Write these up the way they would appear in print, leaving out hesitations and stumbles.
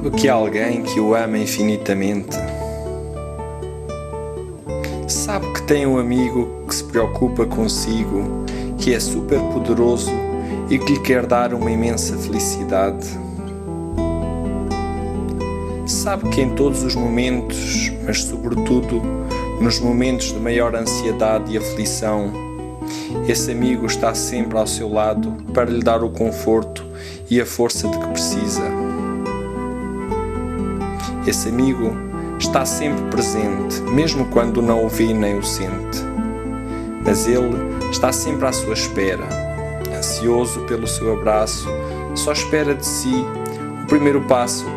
Sabe que há alguém que o ama infinitamente? Sabe que tem um amigo que se preocupa consigo, que é super poderoso e que lhe quer dar uma imensa felicidade? Sabe que em todos os momentos, mas sobretudo nos momentos de maior ansiedade e aflição, esse amigo está sempre ao seu lado para lhe dar o conforto e a força de que precisa. Esse amigo está sempre presente, mesmo quando não o vê nem o sente. Mas ele está sempre à sua espera, ansioso pelo seu abraço, só espera de si o primeiro passo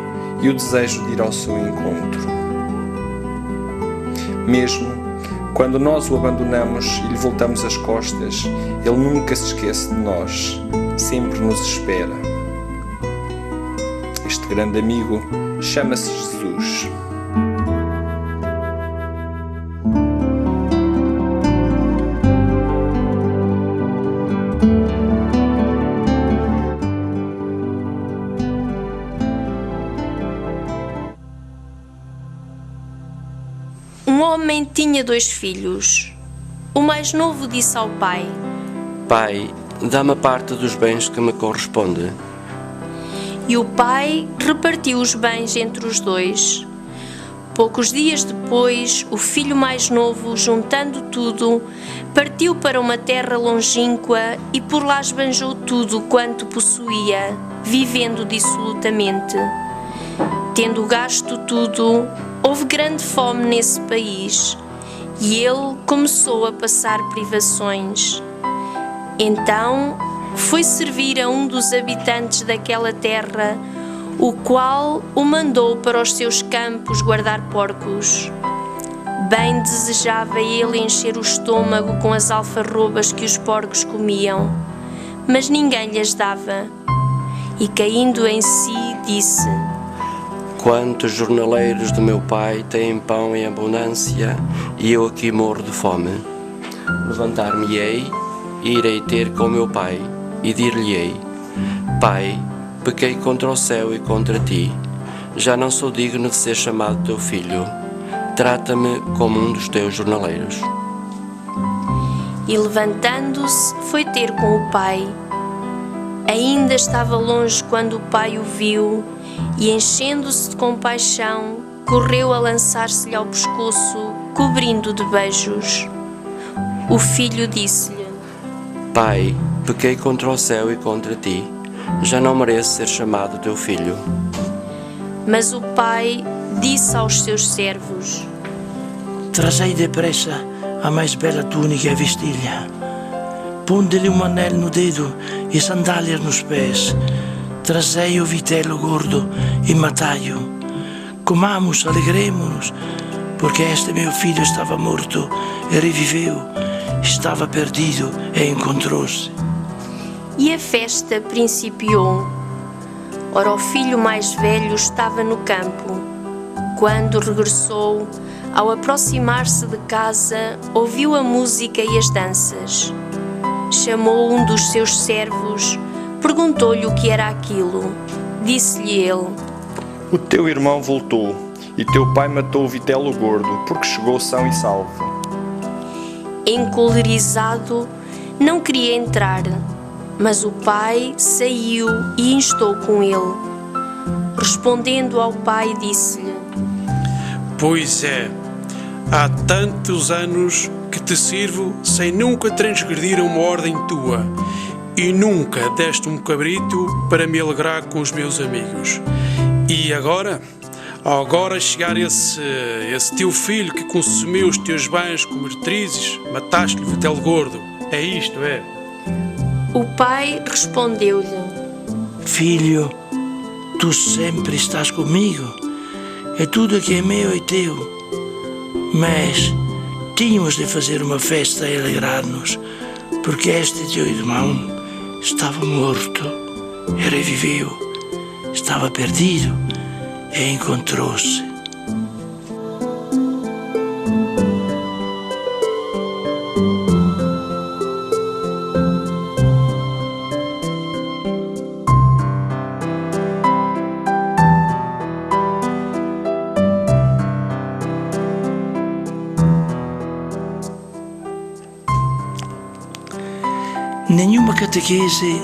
e o desejo de ir ao seu encontro. Mesmo quando nós o abandonamos e lhe voltamos as costas, ele nunca se esquece de nós, sempre nos espera. Este grande amigo chama-se Jesus. Um homem tinha 2 filhos. O mais novo disse ao pai: Pai, dá-me a parte dos bens que me corresponde. E o pai repartiu os bens entre os 2. Poucos dias depois, o filho mais novo, juntando tudo, partiu para uma terra longínqua e por lá esbanjou tudo quanto possuía, vivendo dissolutamente. Tendo gasto tudo, houve grande fome nesse país e ele começou a passar privações. Então foi servir a um dos habitantes daquela terra, o qual o mandou para os seus campos guardar porcos. Bem desejava ele encher o estômago com as alfarrobas que os porcos comiam, mas ninguém lhes dava. E caindo em si, disse: Quantos jornaleiros do meu pai têm pão em abundância e eu aqui morro de fome? Levantar-me-ei e irei ter com meu pai e dir-lhe-ei: Pai, pequei contra o céu e contra ti, já não sou digno de ser chamado teu filho, trata-me como um dos teus jornaleiros. E levantando-se, foi ter com o pai. Ainda estava longe quando o pai o viu e, enchendo-se de compaixão, correu a lançar-se-lhe ao pescoço, cobrindo de beijos. O filho disse-lhe: Pai, pequei contra o céu e contra ti, já não mereço ser chamado teu filho. Mas o pai disse aos seus servos: Trazei depressa a mais bela túnica e vestilha. Ponde-lhe um anel no dedo e sandálias nos pés. Trazei o vitelo gordo e matai-o. Comamos, alegremo-nos, porque este meu filho estava morto e reviveu, estava perdido e encontrou-se. E a festa principiou. Ora, o filho mais velho estava no campo. Quando regressou, ao aproximar-se de casa, ouviu a música e as danças. Chamou um dos seus servos, perguntou-lhe o que era aquilo. Disse-lhe ele: O teu irmão voltou e teu pai matou o vitelo gordo, porque chegou são e salvo. Encolerizado, não queria entrar, mas o pai saiu e instou com ele. Respondendo ao pai, disse-lhe: Pois é, há tantos anos que te sirvo sem nunca transgredir uma ordem tua, e nunca deste um cabrito para me alegrar com os meus amigos. E agora chegar esse teu filho que consumiu os teus bens com meretrizes, mataste-lhe o vitelo gordo. É isto, é? O pai respondeu-lhe: Filho, tu sempre estás comigo, e tudo que é meu é teu. Mas tínhamos de fazer uma festa e alegrar-nos, porque este teu irmão estava morto e reviveu, estava perdido e encontrou-se. Nenhuma catequese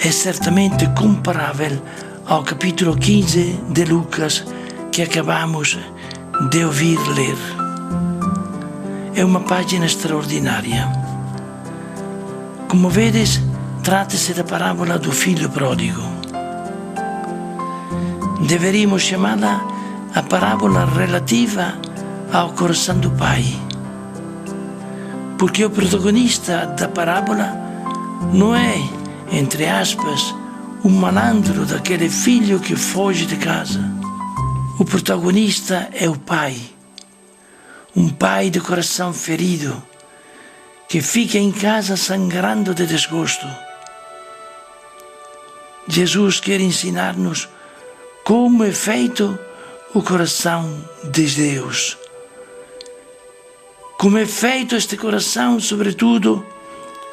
é certamente comparável ao capítulo 15 de Lucas que acabamos de ouvir ler. É uma página extraordinária. Como vedes, trata-se da parábola do filho pródigo. Deveríamos chamá-la a parábola relativa ao coração do pai, porque o protagonista da parábola não é, entre aspas, o malandro daquele filho que foge de casa. O protagonista é o pai, um pai de coração ferido, que fica em casa sangrando de desgosto. Jesus quer ensinar-nos como é feito o coração de Deus. Como é feito este coração, sobretudo,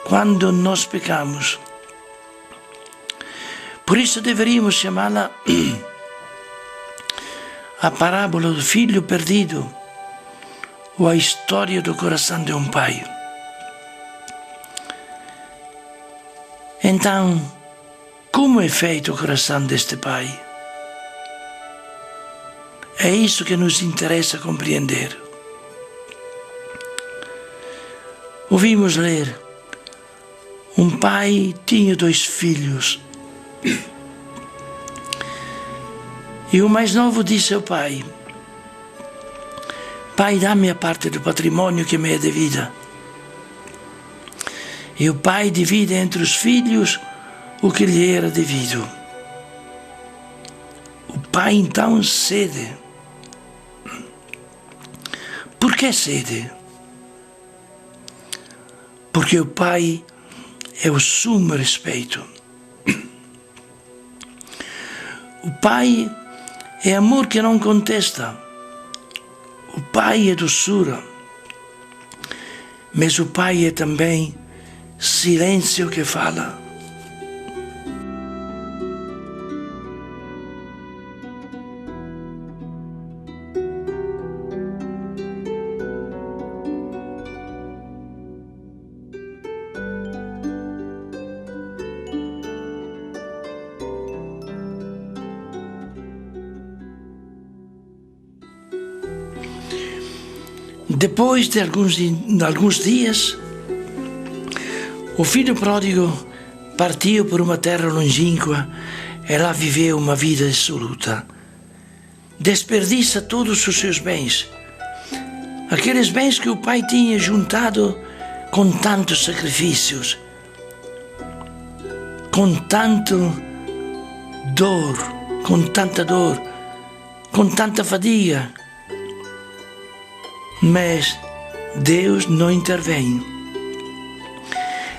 quando nós pecamos. Por isso deveríamos chamá-la a parábola do filho perdido ou a história do coração de um pai. Então, como é feito o coração deste pai? É isso que nos interessa compreender. Ouvimos ler: um pai tinha 2 filhos. E o mais novo disse ao pai: pai, dá-me a parte do patrimônio que me é devida. E o pai divide entre os filhos o que lhe era devido. O pai então cede. Por que cede? Porque o pai é o sumo respeito. O pai é amor que não contesta. O pai é doçura. Mas o pai é também silêncio que fala. Depois de alguns dias, o filho pródigo partiu por uma terra longínqua e lá viveu uma vida dissoluta. Desperdiça todos os seus bens, aqueles bens que o pai tinha juntado com tantos sacrifícios, com tanta dor, com tanta fadiga. Mas Deus não intervém.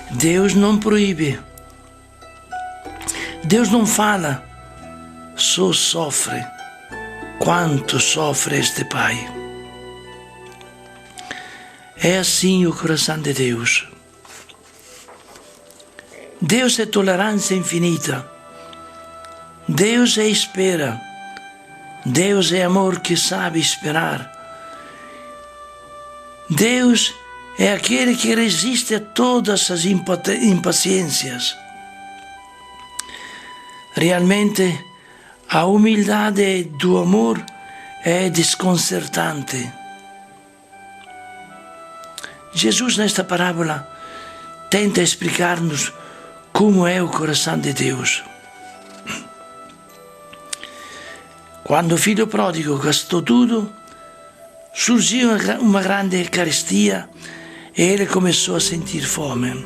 Deus não proíbe. Deus não fala, só sofre. Quanto sofre este pai. É assim o coração de Deus. Deus é tolerância infinita. Deus é espera. Deus é amor que sabe esperar. Deus é aquele que resiste a todas as impaciências. Realmente, a humildade do amor é desconcertante. Jesus, nesta parábola, tenta explicar-nos como é o coração de Deus. Quando o filho pródigo gastou tudo, surgiu uma grande carestia e ele começou a sentir fome.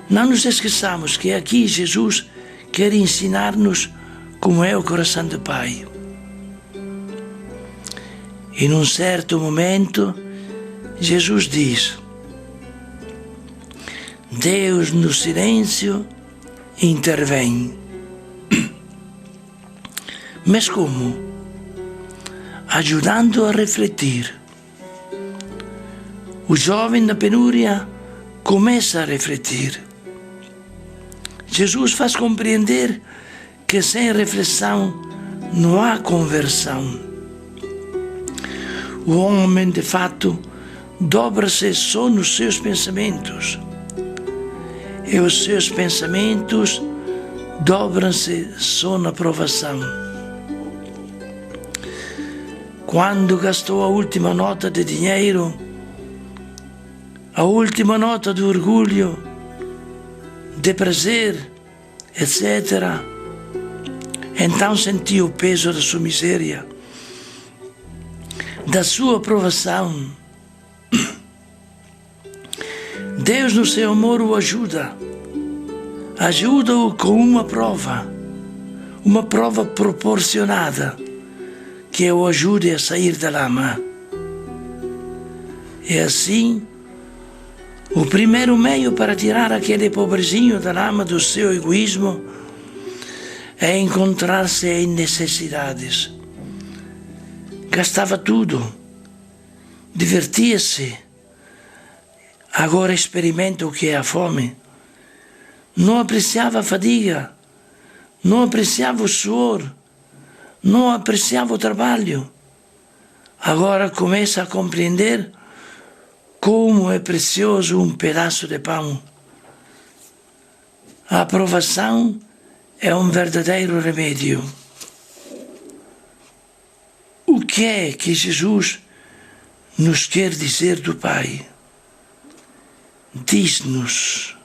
Não nos esqueçamos que aqui Jesus quer ensinar-nos como é o coração do Pai. E num certo momento, Jesus diz: Deus no silêncio intervém. Mas como? Ajudando a refletir. O jovem na penúria começa a refletir. Jesus faz compreender que sem reflexão não há conversão. O homem, de fato, dobra-se só nos seus pensamentos, e os seus pensamentos dobram-se só na provação. Quando gastou a última nota de dinheiro, a última nota de orgulho, de prazer, etc., então sentiu o peso da sua miséria, da sua provação. Deus, no seu amor, o ajuda-o com uma prova proporcionada, que o ajude a sair da lama. E assim, o primeiro meio para tirar aquele pobrezinho da lama do seu egoísmo é encontrar-se em necessidades. Gastava tudo, divertia-se. Agora experimenta o que é a fome. Não apreciava a fadiga, não apreciava o suor, não apreciava o trabalho. Agora começa a compreender como é precioso um pedaço de pão. A aprovação é um verdadeiro remédio. O que é que Jesus nos quer dizer do Pai? Diz-nos: